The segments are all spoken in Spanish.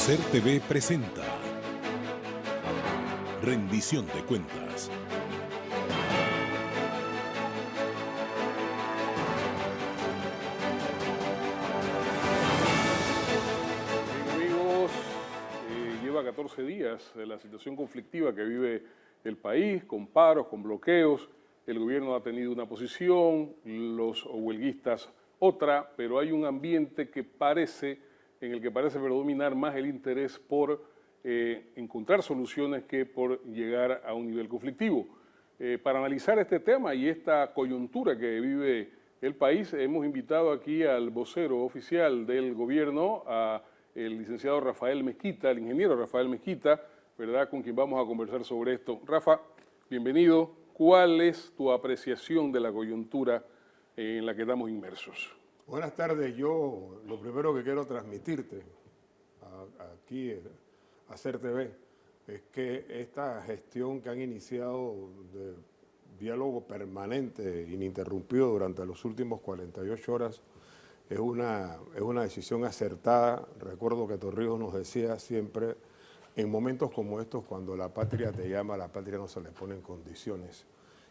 Hacer TV presenta Rendición de Cuentas. Bien, amigos, lleva 14 días la situación conflictiva que vive el país, con paros, con bloqueos. El gobierno ha tenido una posición, los huelguistas otra, pero hay un ambiente en el que parece predominar más el interés por encontrar soluciones que por llegar a un nivel conflictivo. Para analizar este tema y esta coyuntura que vive el país, hemos invitado aquí al vocero oficial del gobierno, el licenciado Rafael Mezquita, el ingeniero Rafael Mezquita, ¿verdad?, con quien vamos a conversar sobre esto. Rafa, bienvenido. ¿Cuál es tu apreciación de la coyuntura en la que estamos inmersos? Buenas tardes. Yo lo primero que quiero transmitirte aquí a Hacer TV es que esta gestión que han iniciado de diálogo permanente, ininterrumpido durante los últimos 48 horas, es una decisión acertada. Recuerdo que Torrijos nos decía siempre, en momentos como estos, cuando la patria te llama, a la patria no se le ponen condiciones.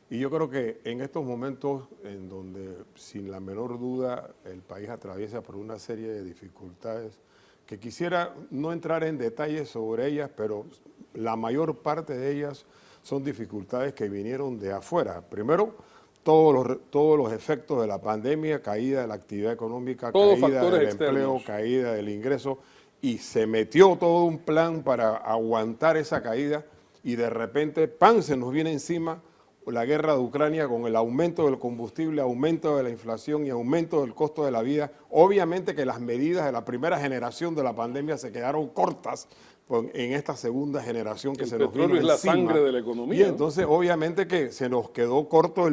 Y yo creo que en estos momentos en donde, sin la menor duda, el país atraviesa por una serie de dificultades, que quisiera no entrar en detalles sobre ellas, pero la mayor parte de ellas son dificultades que vinieron de afuera. Primero, todos los efectos de la pandemia, caída de la actividad económica, caída del empleo, caída del ingreso, y se metió todo un plan para aguantar esa caída y de repente, ¡pam!, se nos viene encima la guerra de Ucrania con el aumento del combustible, aumento de la inflación y aumento del costo de la vida. Obviamente que las medidas de la primera generación de la pandemia se quedaron cortas en esta segunda generación que se nos vino encima. El petróleo es la sangre de la economía. Y entonces obviamente que se nos quedó corto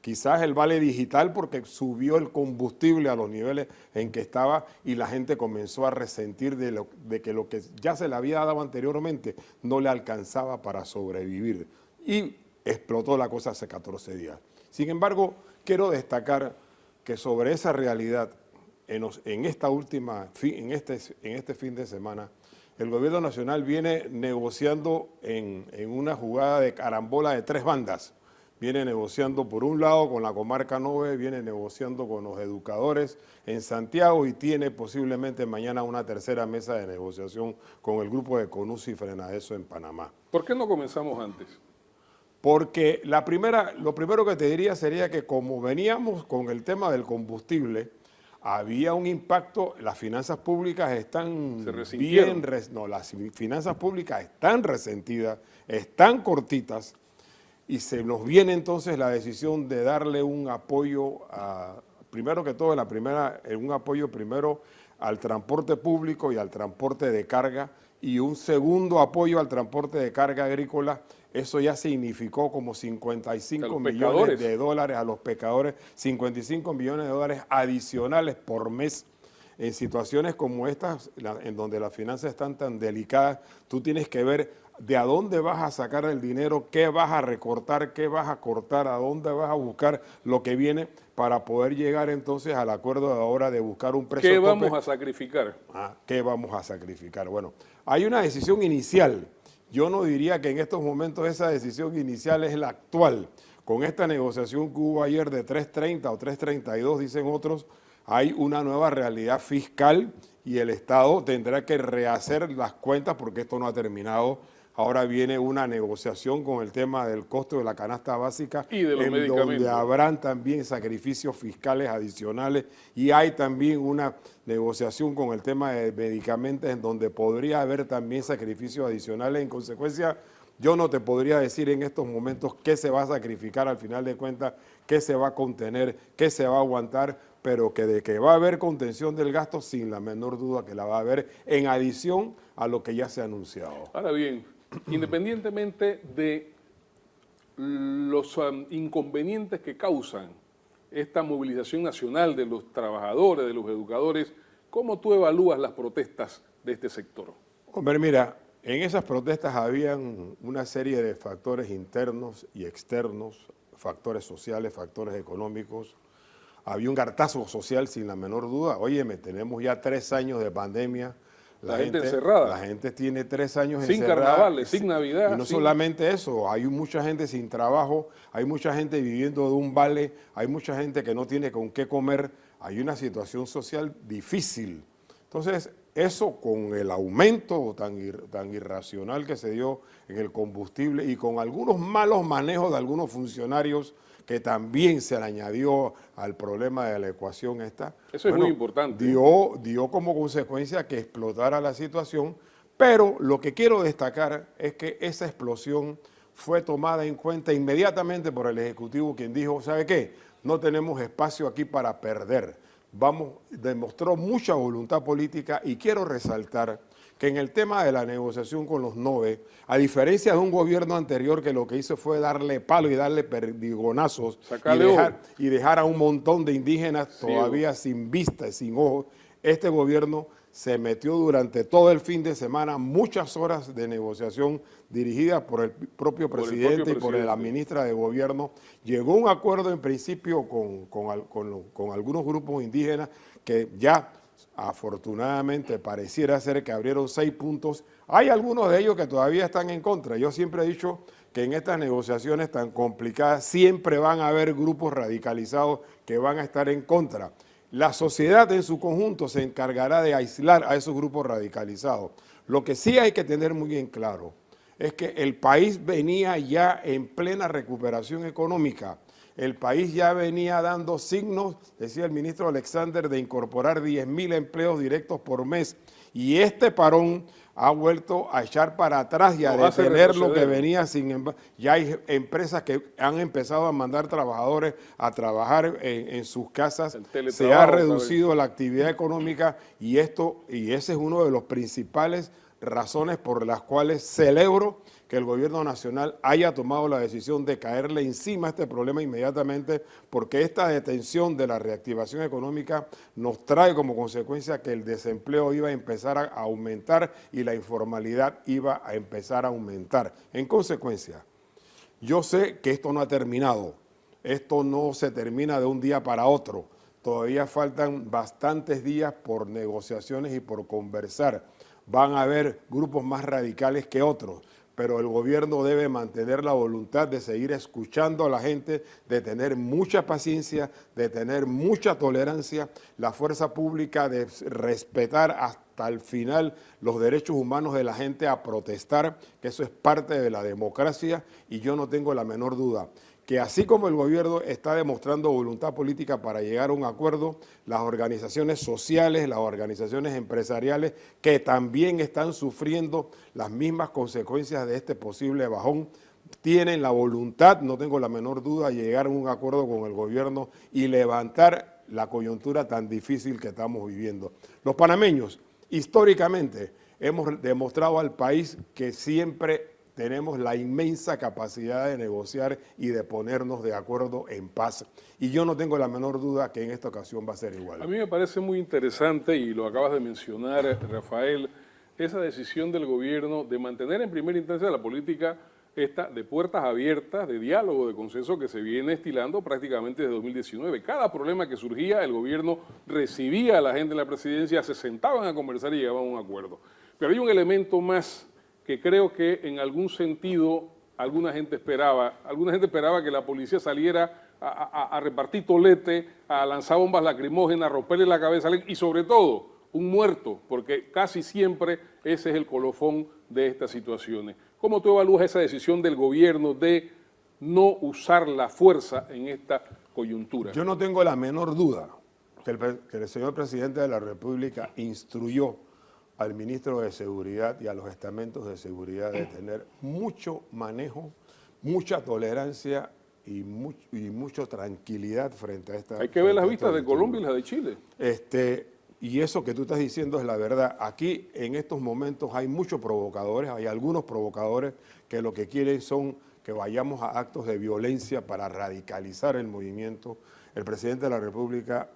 quizás el vale digital porque subió el combustible a los niveles en que estaba y la gente comenzó a resentir de que lo que ya se le había dado anteriormente no le alcanzaba para sobrevivir. Y explotó la cosa hace 14 días. Sin embargo, quiero destacar que sobre esa realidad, en este fin de semana, el gobierno nacional viene negociando en una jugada de carambola de tres bandas. Viene negociando por un lado con la comarca 9, viene negociando con los educadores en Santiago y tiene posiblemente mañana una tercera mesa de negociación con el grupo de Conusi y Frenadeso en Panamá. ¿Por qué no comenzamos antes? Porque lo primero que te diría sería que como veníamos con el tema del combustible, había un impacto, las finanzas públicas están las finanzas públicas están resentidas, están cortitas, y se nos viene entonces la decisión de darle un apoyo primero que todo, un apoyo primero al transporte público y al transporte de carga, y un segundo apoyo al transporte de carga agrícola. Eso ya significó como 55 millones de dólares a los pescadores, 55 millones de dólares adicionales por mes. En situaciones como estas, en donde las finanzas están tan delicadas, tú tienes que ver de a dónde vas a sacar el dinero, qué vas a recortar, qué vas a cortar, a dónde vas a buscar lo que viene para poder llegar entonces al acuerdo de ahora de buscar un precio. ¿Qué vamos a sacrificar? ¿Qué vamos a sacrificar? Bueno, hay una decisión inicial. Yo no diría que en estos momentos esa decisión inicial es la actual. Con esta negociación que hubo ayer de 3.30 o 3.32, dicen otros, hay una nueva realidad fiscal y el Estado tendrá que rehacer las cuentas porque esto no ha terminado. Ahora viene una negociación con el tema del costo de la canasta básica y de los medicamentos, donde habrán también sacrificios fiscales adicionales, y hay también una negociación con el tema de medicamentos en donde podría haber también sacrificios adicionales. En consecuencia, yo no te podría decir en estos momentos qué se va a sacrificar al final de cuentas, qué se va a contener, qué se va a aguantar, pero que de que va a haber contención del gasto, sin la menor duda que la va a haber, en adición a lo que ya se ha anunciado. Ahora bien, independientemente de los inconvenientes que causan esta movilización nacional de los trabajadores, de los educadores, ¿cómo tú evalúas las protestas de este sector? Hombre, mira, en esas protestas habían una serie de factores internos y externos, factores sociales, factores económicos. Había un hartazgo social sin la menor duda. Óyeme, tenemos ya 3 años de pandemia. La gente encerrada. La gente tiene 3 años sin encerrada. carnavales, sin Navidad. Y no sin... solamente eso, hay mucha gente sin trabajo, hay mucha gente viviendo de un vale, hay mucha gente que no tiene con qué comer, hay una situación social difícil. Entonces, eso con el aumento tan irracional que se dio en el combustible y con algunos malos manejos de algunos funcionarios que también se le añadió al problema de la ecuación esta. Eso es muy importante. Dio como consecuencia que explotara la situación, pero lo que quiero destacar es que esa explosión fue tomada en cuenta inmediatamente por el Ejecutivo, quien dijo, ¿sabe qué? No tenemos espacio aquí para perder. Demostró mucha voluntad política y quiero resaltar que en el tema de la negociación con los NOVE, a diferencia de un gobierno anterior que lo que hizo fue darle palo y darle perdigonazos y dejar a un montón de indígenas todavía sin vista y sin ojos, este gobierno se metió durante todo el fin de semana muchas horas de negociación dirigidas por el propio presidente y por la ministra de Gobierno. Llegó a un acuerdo en principio con algunos grupos indígenas que ya afortunadamente pareciera ser que abrieron 6 puntos. Hay algunos de ellos que todavía están en contra. Yo siempre he dicho que en estas negociaciones tan complicadas siempre van a haber grupos radicalizados que van a estar en contra. La sociedad en su conjunto se encargará de aislar a esos grupos radicalizados. Lo que sí hay que tener muy bien claro es que el país venía ya en plena recuperación económica. El país ya venía dando signos, decía el ministro Alexander, de incorporar 10.000 empleos directos por mes. Y este parón ha vuelto a echar para atrás y a detener lo que venía sin embargo. Ya hay empresas que han empezado a mandar trabajadores a trabajar en sus casas. Se ha reducido la actividad económica y ese es uno de los principales razones por las cuales celebro que el gobierno nacional haya tomado la decisión de caerle encima a este problema inmediatamente, porque esta detención de la reactivación económica nos trae como consecuencia que el desempleo iba a empezar a aumentar y la informalidad iba a empezar a aumentar. En consecuencia, yo sé que esto no ha terminado, esto no se termina de un día para otro, todavía faltan bastantes días por negociaciones y por conversar. Van a haber grupos más radicales que otros, pero el gobierno debe mantener la voluntad de seguir escuchando a la gente, de tener mucha paciencia, de tener mucha tolerancia, la fuerza pública de respetar hasta el final los derechos humanos de la gente a protestar, que eso es parte de la democracia y yo no tengo la menor duda que así como el gobierno está demostrando voluntad política para llegar a un acuerdo, las organizaciones sociales, las organizaciones empresariales, que también están sufriendo las mismas consecuencias de este posible bajón, tienen la voluntad, no tengo la menor duda, de llegar a un acuerdo con el gobierno y levantar la coyuntura tan difícil que estamos viviendo. Los panameños, históricamente, hemos demostrado al país que siempre tenemos la inmensa capacidad de negociar y de ponernos de acuerdo en paz. Y yo no tengo la menor duda que en esta ocasión va a ser igual. A mí me parece muy interesante, y lo acabas de mencionar, Rafael, esa decisión del gobierno de mantener en primera instancia la política esta de puertas abiertas, de diálogo, de consenso que se viene estilando prácticamente desde 2019. Cada problema que surgía, el gobierno recibía a la gente en la presidencia, se sentaban a conversar y llegaban a un acuerdo. Pero hay un elemento más que creo que en algún sentido alguna gente esperaba que la policía saliera a repartir tolete, a lanzar bombas lacrimógenas, a romperle la cabeza a alguien y sobre todo un muerto, porque casi siempre ese es el colofón de estas situaciones. ¿Cómo tú evalúas esa decisión del gobierno de no usar la fuerza en esta coyuntura? Yo no tengo la menor duda que el señor presidente de la República instruyó al ministro de Seguridad y a los estamentos de seguridad de tener mucho manejo, mucha tolerancia y mucha tranquilidad frente a esta. Hay que ver las vistas de Colombia y las de Chile. Y eso que tú estás diciendo es la verdad. Aquí en estos momentos hay muchos provocadores, hay algunos provocadores que lo que quieren son que vayamos a actos de violencia para radicalizar el movimiento. El presidente de la República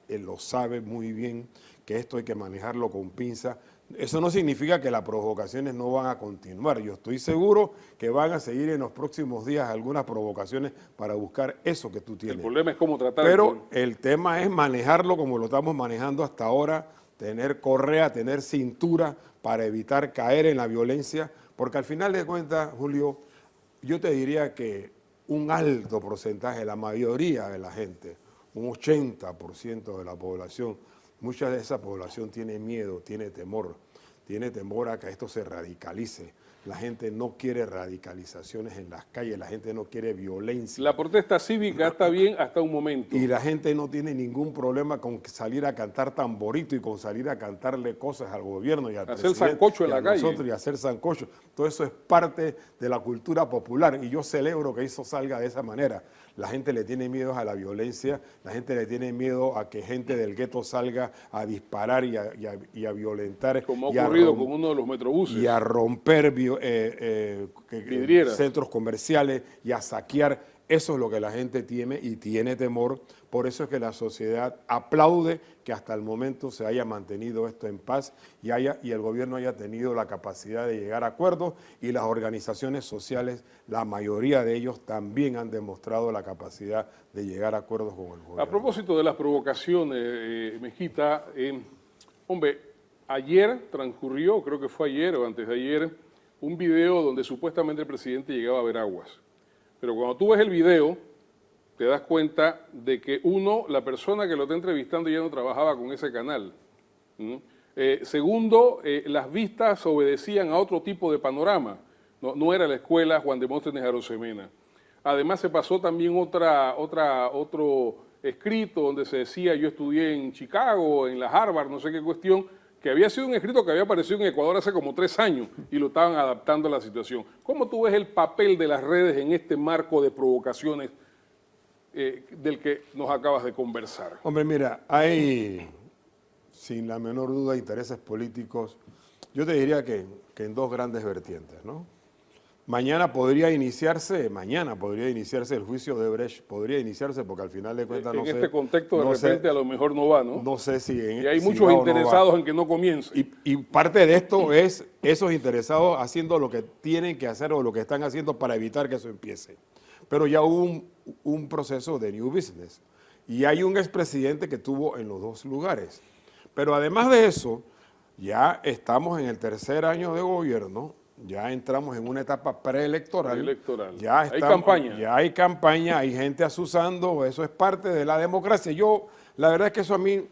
él lo sabe muy bien, que esto hay que manejarlo con pinza. Eso no significa que las provocaciones no van a continuar. Yo estoy seguro que van a seguir en los próximos días algunas provocaciones para buscar eso que tú tienes. El problema es cómo tratar. Pero el tema es manejarlo como lo estamos manejando hasta ahora, tener correa, tener cintura para evitar caer en la violencia, porque al final de cuentas, Julio, yo te diría que un alto porcentaje, la mayoría de la gente, un 80% de la población, mucha de esa población tiene miedo, tiene temor a que esto se radicalice. La gente no quiere radicalizaciones en las calles, la gente no quiere violencia. La protesta cívica está bien hasta un momento. Y la gente no tiene ningún problema con salir a cantar tamborito y con salir a cantarle cosas al gobierno y al presidente. Hacer sancocho en la calle. Nosotros y hacer sancocho. Todo eso es parte de la cultura popular y yo celebro que eso salga de esa manera. La gente le tiene miedo a la violencia, la gente le tiene miedo a que gente del gueto salga a disparar y a violentar. Como ha ocurrido con uno de los metrobuses. Y a romper vidrieras, centros comerciales y a saquear. Eso es lo que la gente tiene y tiene temor. Por eso es que la sociedad aplaude que hasta el momento se haya mantenido esto en paz y el gobierno haya tenido la capacidad de llegar a acuerdos y las organizaciones sociales, la mayoría de ellos también han demostrado la capacidad de llegar a acuerdos con el gobierno. A propósito de las provocaciones, Mejita, hombre, ayer transcurrió, creo que fue ayer o antes de ayer, un video donde supuestamente el presidente llegaba a Veraguas. Pero cuando tú ves el video, te das cuenta de que la persona que lo está entrevistando ya no trabajaba con ese canal. Segundo, las vistas obedecían a otro tipo de panorama. No era la escuela Juan Demóstenes Arosemena. Además se pasó también otro escrito donde se decía yo estudié en Chicago, en la Harvard, no sé qué cuestión, que había sido un escrito que había aparecido en Ecuador hace como 3 años y lo estaban adaptando a la situación. ¿Cómo tú ves el papel de las redes en este marco de provocaciones del que nos acabas de conversar? Hombre, mira, hay, sin la menor duda, intereses políticos, yo te diría que en 2 grandes vertientes, ¿no? Mañana podría iniciarse el juicio de Brecht, podría iniciarse porque al final de cuentas no sé. En este contexto de repente a lo mejor no va, ¿no? No sé si y hay muchos interesados en que no comience. Y parte de esto es esos interesados haciendo lo que tienen que hacer o lo que están haciendo para evitar que eso empiece. Pero ya hubo un proceso de New Business y hay un expresidente que estuvo en los 2 lugares. Pero además de eso, ya estamos en el 3er año de gobierno. Ya entramos en una etapa preelectoral. Hay campaña. Ya hay campaña, hay gente asusando, eso es parte de la democracia. La verdad es que eso a mí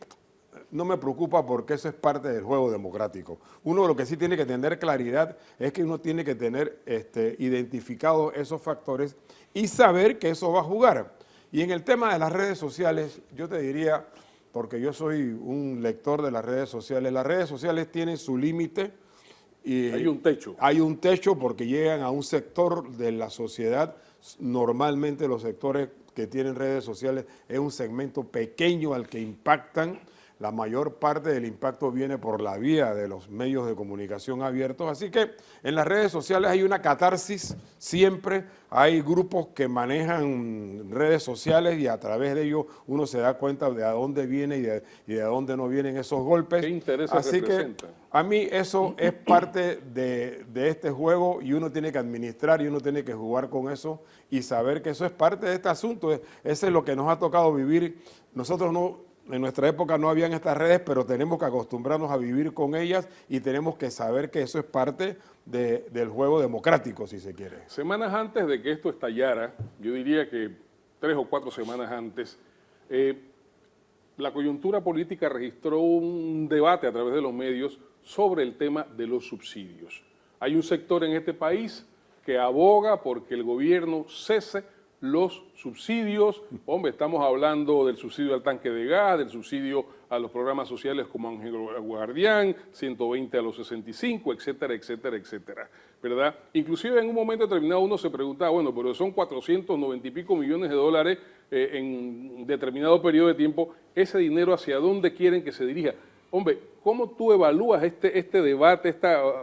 no me preocupa porque eso es parte del juego democrático. Uno lo que sí tiene que tener claridad es que uno tiene que tener identificados esos factores y saber que eso va a jugar. Y en el tema de las redes sociales, yo te diría, porque yo soy un lector de las redes sociales tienen su límite. Y hay un techo. Hay un techo porque llegan a un sector de la sociedad. Normalmente los sectores que tienen redes sociales es un segmento pequeño al que impactan. La mayor parte del impacto viene por la vía de los medios de comunicación abiertos. Así que en las redes sociales hay una catarsis siempre. Hay grupos que manejan redes sociales y a través de ellos uno se da cuenta de a dónde viene y de dónde no vienen esos golpes. ¿Qué intereses Así representan? Que a mí eso es parte de este juego y uno tiene que administrar y uno tiene que jugar con eso y saber que eso es parte de este asunto. Ese es lo que nos ha tocado vivir. Nosotros en nuestra época no habían estas redes, pero tenemos que acostumbrarnos a vivir con ellas y tenemos que saber que eso es parte del juego democrático, si se quiere. Semanas antes de que esto estallara, yo diría que 3 o 4 semanas antes, la coyuntura política registró un debate a través de los medios sobre el tema de los subsidios. Hay un sector en este país que aboga porque el gobierno cese los subsidios. Hombre, estamos hablando del subsidio al tanque de gas, del subsidio a los programas sociales como Ángel Guardián, 120 a los 65, etcétera, etcétera, etcétera, ¿verdad? Inclusive en un momento determinado uno se preguntaba, bueno, pero son 490 y pico millones de dólares en determinado periodo de tiempo, ese dinero ¿hacia dónde quieren que se dirija? Hombre, ¿cómo tú evalúas este debate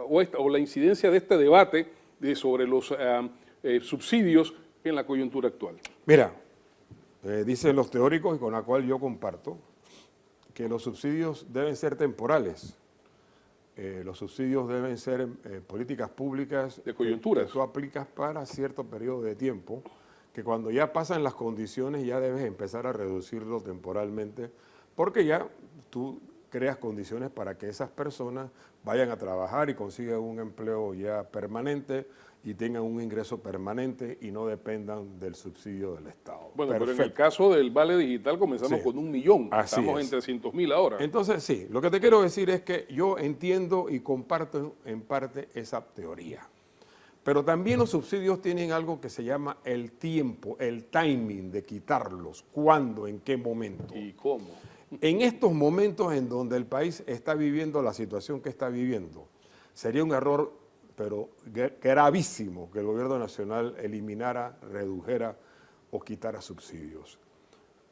o la incidencia de este debate sobre los subsidios en la coyuntura actual? Mira, dicen los teóricos y con la cual yo comparto, que los subsidios deben ser temporales. Los subsidios deben ser políticas públicas de coyunturas. Que tú aplicas para cierto periodo de tiempo, que cuando ya pasan las condiciones ya debes empezar a reducirlo temporalmente, porque ya tú creas condiciones para que esas personas vayan a trabajar y consigan un empleo ya permanente y tengan un ingreso permanente y no dependan del subsidio del Estado. Bueno, Perfecto. pero en el caso del Vale Digital comenzamos Sí. con 1 millón, Así estamos es. en 300.000 ahora. Entonces, sí, lo que te quiero decir es que yo entiendo y comparto en parte esa teoría. Pero también los subsidios tienen algo que se llama el tiempo, el timing de quitarlos, cuándo, en qué momento. ¿Y cómo? En estos momentos en donde el país está viviendo la situación que está viviendo, sería un error, pero gravísimo, que el gobierno nacional eliminara, redujera o quitara subsidios.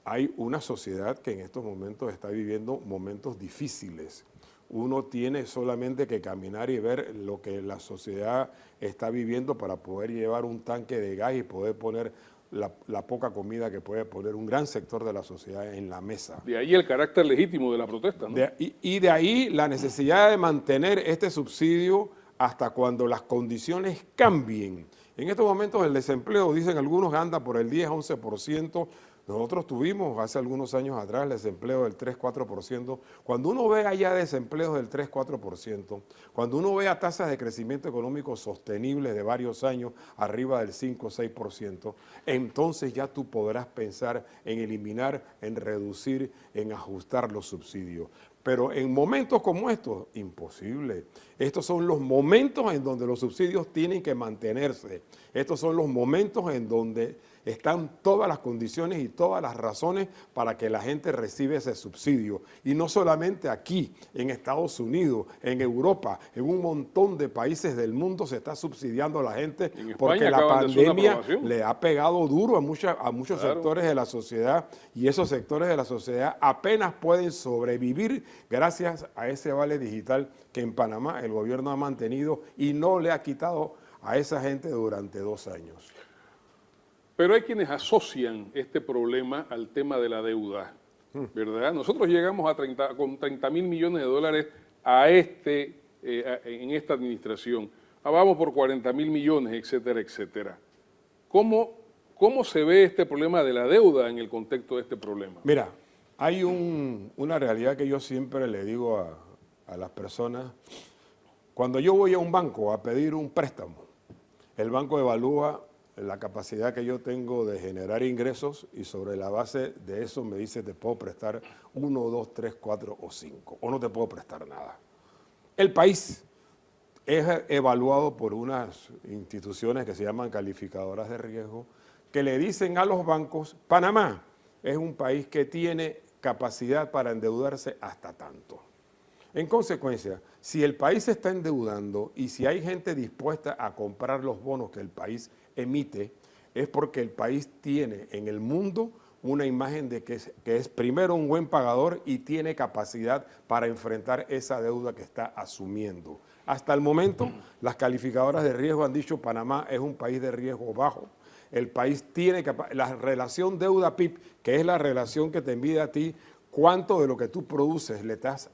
Hay una sociedad que en estos momentos está viviendo momentos difíciles. Uno tiene solamente que caminar y ver lo que la sociedad está viviendo para poder llevar un tanque de gas y poder poner la poca comida que puede poner un gran sector de la sociedad en la mesa. De ahí el carácter legítimo de la protesta, ¿no? Y de ahí la necesidad de mantener este subsidio hasta cuando las condiciones cambien. En estos momentos el desempleo, dicen algunos, anda por el 10-11%. Nosotros tuvimos hace algunos años atrás el desempleo del 3-4%. Cuando uno ve allá desempleos del 3-4%, cuando uno ve a tasas de crecimiento económico sostenibles de varios años arriba del 5-6%, entonces ya tú podrás pensar en eliminar, en reducir, en ajustar los subsidios. Pero en momentos como estos, imposible. Estos son los momentos en donde los subsidios tienen que mantenerse. Estos son los momentos en donde están todas las condiciones y todas las razones para que la gente reciba ese subsidio. Y no solamente aquí, en Estados Unidos, en Europa, en un montón de países del mundo se está subsidiando a la gente En España porque la acaban de hacer una pandemia aprobación. le ha pegado duro a muchos Claro. sectores de la sociedad, y esos sectores de la sociedad apenas pueden sobrevivir gracias a ese vale digital que en Panamá el gobierno ha mantenido y no le ha quitado a esa gente durante 2 años. Pero hay quienes asocian este problema al tema de la deuda, ¿verdad? Nosotros llegamos con 30.000 millones de dólares en esta administración. Vamos por 40.000 millones, etcétera, etcétera. ¿Cómo se ve este problema de la deuda en el contexto de este problema? Mira, hay una realidad que yo siempre le digo a las personas. Cuando yo voy a un banco a pedir un préstamo, el banco evalúa la capacidad que yo tengo de generar ingresos y sobre la base de eso me dice te puedo prestar 1, 2, 3, 4 o 5 o no te puedo prestar nada. El país es evaluado por unas instituciones que se llaman calificadoras de riesgo que le dicen a los bancos, Panamá es un país que tiene capacidad para endeudarse hasta tanto. En consecuencia, si el país se está endeudando y si hay gente dispuesta a comprar los bonos que el país emite, es porque el país tiene en el mundo una imagen de que es primero un buen pagador y tiene capacidad para enfrentar esa deuda que está asumiendo. Hasta el momento, las calificadoras de riesgo han dicho Panamá es un país de riesgo bajo. El país tiene la relación deuda-PIB, que es la relación que te mide a ti cuánto de lo que tú produces le estás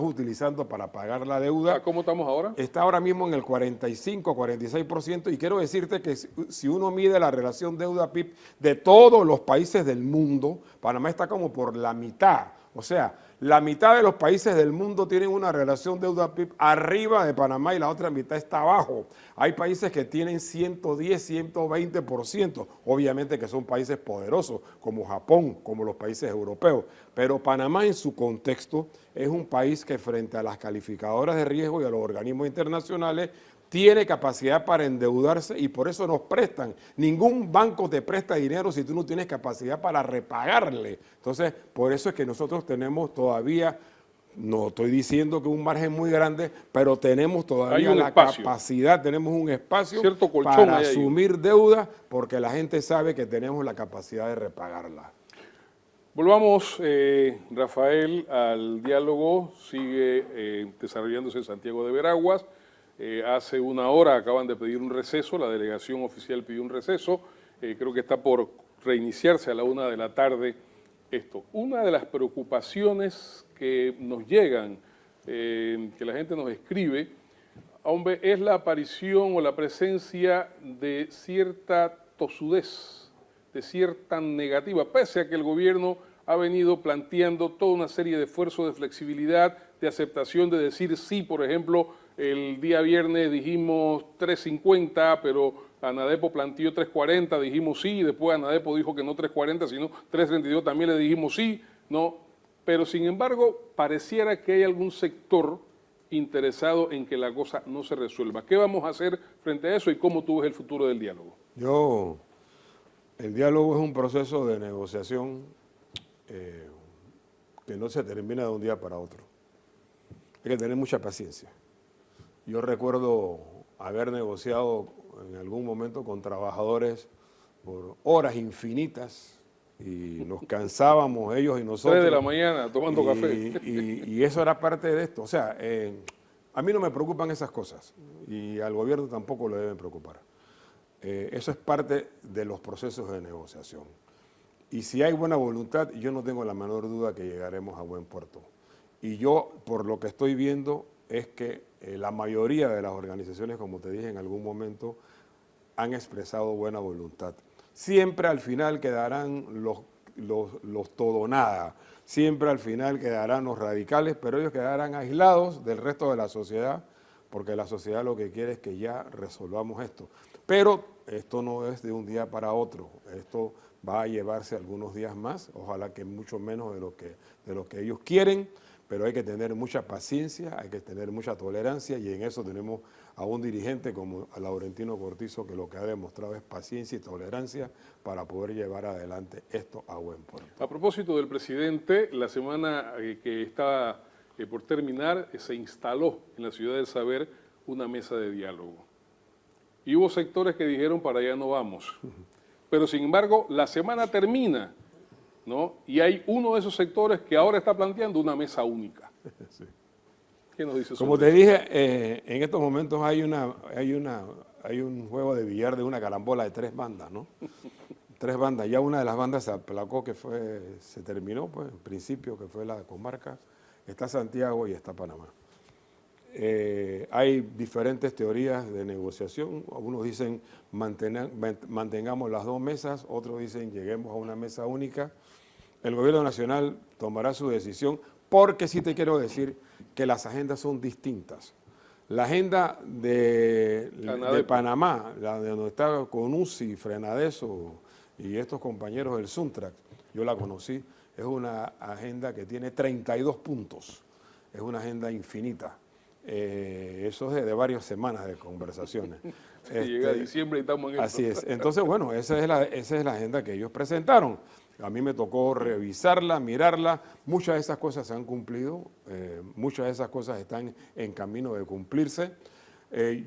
utilizando para pagar la deuda. ¿Cómo estamos ahora? Está ahora mismo en el 45-46% y quiero decirte que si uno mide la relación deuda-PIB de todos los países del mundo, Panamá está como por la mitad. O sea, la mitad de los países del mundo tienen una relación deuda-PIB arriba de Panamá y la otra mitad está abajo. Hay países que tienen 110, 120%, obviamente que son países poderosos, como Japón, como los países europeos. Pero Panamá en su contexto es un país que frente a las calificadoras de riesgo y a los organismos internacionales tiene capacidad para endeudarse y por eso nos prestan. Ningún banco te presta dinero si tú no tienes capacidad para repagarle. Entonces, por eso es que nosotros tenemos todavía, no estoy diciendo que un margen muy grande, pero tenemos todavía la capacidad, tenemos un espacio para asumir deuda porque la gente sabe que tenemos la capacidad de repagarla. Volvamos, Rafael, al diálogo. Sigue desarrollándose en Santiago de Veraguas. Hace 1 hora acaban de pedir un receso, la delegación oficial pidió un receso, creo que está por reiniciarse a la 1 de la tarde esto. Una de las preocupaciones que nos llegan, que la gente nos escribe, hombre, es la aparición o la presencia de cierta tosudez, de cierta negativa, pese a que el gobierno ha venido planteando toda una serie de esfuerzos de flexibilidad, de aceptación, de decir sí, por ejemplo, el día viernes dijimos 3.50, pero Anadepo planteó 3.40, dijimos sí, y después Anadepo dijo que no 3.40, sino 3.32, también le dijimos sí, ¿no? Pero sin embargo, pareciera que hay algún sector interesado en que la cosa no se resuelva. ¿Qué vamos a hacer frente a eso y cómo tú ves el futuro del diálogo? El diálogo es un proceso de negociación que no se termina de un día para otro. Hay que tener mucha paciencia. Yo recuerdo haber negociado en algún momento con trabajadores por horas infinitas y nos cansábamos ellos y nosotros. 3 de la mañana tomando café. Y eso era parte de esto. O sea, a mí no me preocupan esas cosas y al gobierno tampoco le deben preocupar. Eso es parte de los procesos de negociación. Y si hay buena voluntad, yo no tengo la menor duda que llegaremos a buen puerto. Y yo, por lo que estoy viendo, es que la mayoría de las organizaciones, como te dije en algún momento, han expresado buena voluntad. Siempre al final quedarán los todo nada, siempre al final quedarán los radicales, pero ellos quedarán aislados del resto de la sociedad, porque la sociedad lo que quiere es que ya resolvamos esto. Pero esto no es de un día para otro, esto va a llevarse algunos días más, ojalá que mucho menos de lo que ellos quieren, pero hay que tener mucha paciencia, hay que tener mucha tolerancia y en eso tenemos a un dirigente como a Laurentino Cortizo que lo que ha demostrado es paciencia y tolerancia para poder llevar adelante esto a buen puerto. A propósito del presidente, la semana que está por terminar se instaló en la Ciudad del Saber una mesa de diálogo. Y hubo sectores que dijeron para allá no vamos. Pero sin embargo, la semana termina, ¿no? Y hay uno de esos sectores que ahora está planteando una mesa única. Sí. ¿Qué nos dice? Como te dije, en estos momentos hay un juego de billar de una carambola de 3 bandas, ¿no? 3 bandas. Ya una de las bandas se aplacó, se terminó, pues, en principio, que fue la comarca. Está Santiago y está Panamá. Hay diferentes teorías de negociación. Algunos dicen mantengamos las 2 mesas, otros dicen lleguemos a una mesa única. El gobierno nacional tomará su decisión, porque sí te quiero decir que las agendas son distintas. La agenda de Panamá, la de donde está Conusi, Frenadeso y estos compañeros del Suntrack, yo la conocí, es una agenda que tiene 32 puntos, es una agenda infinita. Eso es de varias semanas de conversaciones. Llega diciembre y estamos en esto. Así es. Entonces, bueno, esa es la agenda que ellos presentaron. A mí me tocó revisarla, mirarla. Muchas de esas cosas se han cumplido, muchas de esas cosas están en camino de cumplirse.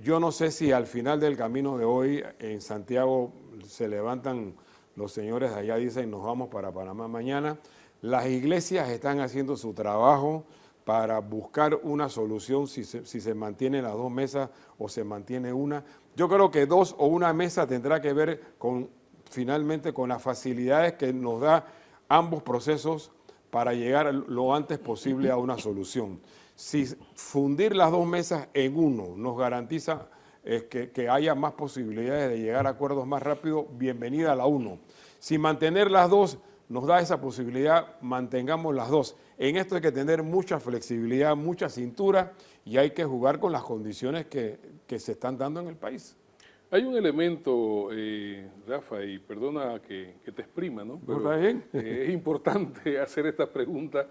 Yo no sé si al final del camino de hoy en Santiago se levantan los señores de allá, dicen nos vamos para Panamá mañana. Las iglesias están haciendo su trabajo para buscar una solución, si se mantienen las 2 mesas o se mantiene una. Yo creo que 2 o una mesa tendrá que ver finalmente con las facilidades que nos da ambos procesos para llegar lo antes posible a una solución. Si fundir las 2 mesas en uno nos garantiza que haya más posibilidades de llegar a acuerdos más rápido, bienvenida a la 1. Si mantener las 2 nos da esa posibilidad, mantengamos las 2. En esto hay que tener mucha flexibilidad, mucha cintura y hay que jugar con las condiciones que se están dando en el país. Hay un elemento, Rafa, y perdona que te exprima, ¿no? Pero ¿Está bien? Es importante hacer esta pregunta.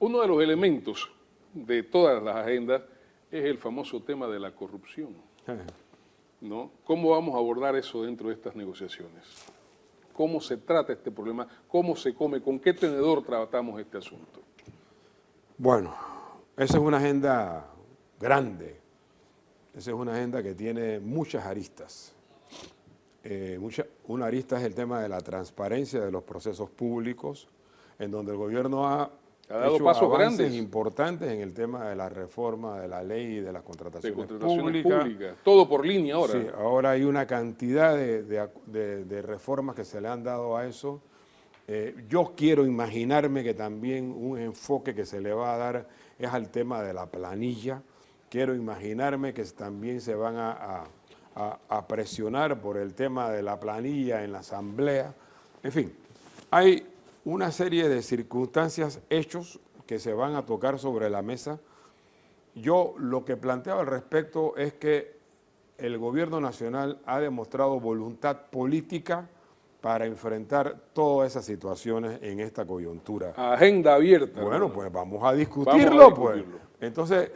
Uno de los elementos de todas las agendas es el famoso tema de la corrupción, ¿no? ¿Cómo vamos a abordar eso dentro de estas negociaciones? ¿Cómo se trata este problema? ¿Cómo se come? ¿Con qué tenedor tratamos este asunto? Bueno, esa es una agenda grande. Esa es una agenda que tiene muchas aristas. Una arista es el tema de la transparencia de los procesos públicos, en donde el gobierno ha dado hecho pasos avances grandes importantes en el tema de la reforma de la ley y de las contrataciones públicas. públicas. Todo por línea ahora. Sí, ahora hay una cantidad de reformas que se le han dado a eso. Yo quiero imaginarme que también un enfoque que se le va a dar es al tema de la planilla. Quiero imaginarme que también se van a presionar por el tema de la planilla en la asamblea. En fin, hay una serie de circunstancias, hechos que se van a tocar sobre la mesa. Yo lo que planteaba al respecto es que el gobierno nacional ha demostrado voluntad política para enfrentar todas esas situaciones en esta coyuntura. Agenda abierta. Bueno, ¿no? pues vamos a discutirlo, pues. discutirlo. Entonces,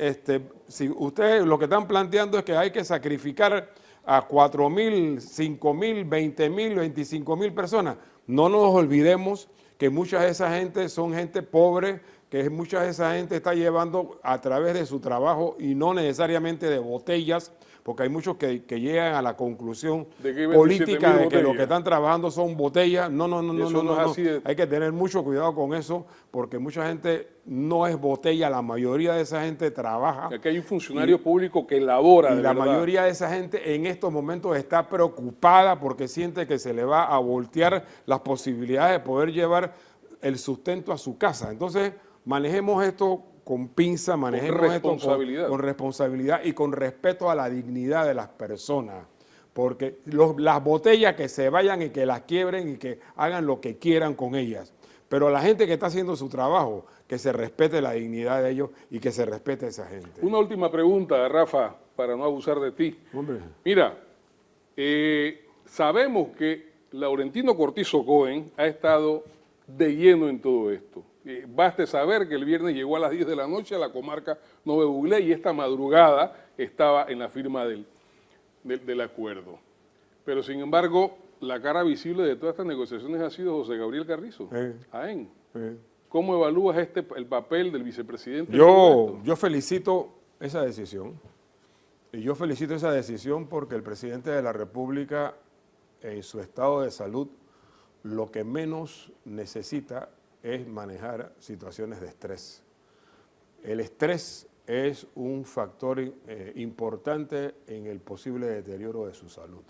si ustedes lo que están planteando es que hay que sacrificar a 4.000, 5.000, 20.000, 25.000 personas, no nos olvidemos que mucha de esa gente son gente pobre, que mucha de esa gente está llevando a través de su trabajo y no necesariamente de botellas, porque hay muchos que llegan a la conclusión De que hay política de que 27.000 lo que están trabajando son botellas. No, Eso no es así de- hay que tener mucho cuidado con eso, porque mucha gente no es botella, la mayoría de esa gente trabaja. Aquí hay un funcionario público que elabora, Y de la verdad. mayoría de esa gente en estos momentos está preocupada porque siente que se le va a voltear las posibilidades de poder llevar el sustento a su casa. Entonces, manejemos esto con pinza, manejemos responsabilidad. esto con responsabilidad y con respeto a la dignidad de las personas. Porque las botellas que se vayan y que las quiebren y que hagan lo que quieran con ellas. Pero la gente que está haciendo su trabajo, que se respete la dignidad de ellos y que se respete a esa gente. Una última pregunta, Rafa, para no abusar de ti. Hombre. Mira, sabemos que Laurentino Cortizo Cohen ha estado de lleno en todo esto. Baste saber que el viernes llegó a las 10 de la noche a la comarca Nove Buglé y esta madrugada estaba en la firma del acuerdo. Pero sin embargo, la cara visible de todas estas negociaciones ha sido José Gabriel Carrizo, AEN. ¿Cómo evalúas el papel del vicepresidente? Yo felicito esa decisión. Y yo felicito esa decisión porque el presidente de la República, en su estado de salud, lo que menos necesita es manejar situaciones de estrés. El estrés es un factor importante en el posible deterioro de su salud.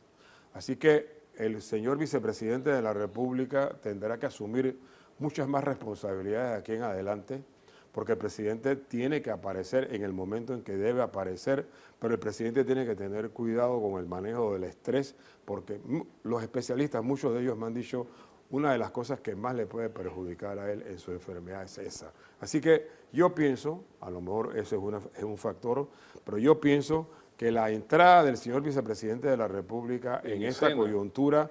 Así que el señor vicepresidente de la República tendrá que asumir muchas más responsabilidades de aquí en adelante, porque el presidente tiene que aparecer en el momento en que debe aparecer, pero el presidente tiene que tener cuidado con el manejo del estrés, porque los especialistas, muchos de ellos me han dicho, una de las cosas que más le puede perjudicar a él en su enfermedad es esa. Así que yo pienso, a lo mejor ese es un factor, pero yo pienso que la entrada del señor vicepresidente de la República en esta coyuntura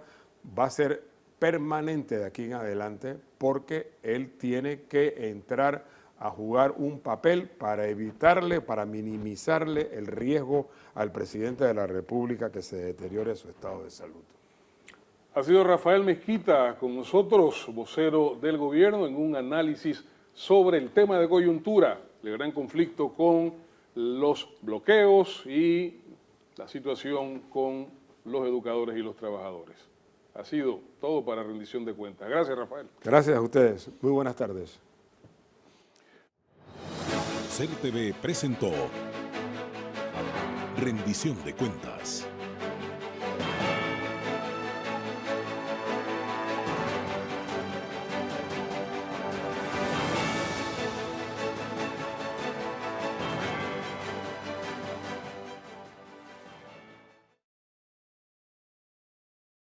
va a ser permanente de aquí en adelante, porque él tiene que entrar a jugar un papel para evitarle, para minimizarle el riesgo al presidente de la República que se deteriore su estado de salud. Ha sido Rafael Mezquita con nosotros, vocero del gobierno, en un análisis sobre el tema de coyuntura, el gran conflicto con los bloqueos y la situación con los educadores y los trabajadores. Ha sido todo para rendición de cuentas. Gracias, Rafael. Gracias a ustedes. Muy buenas tardes. CERTV presentó Rendición de Cuentas.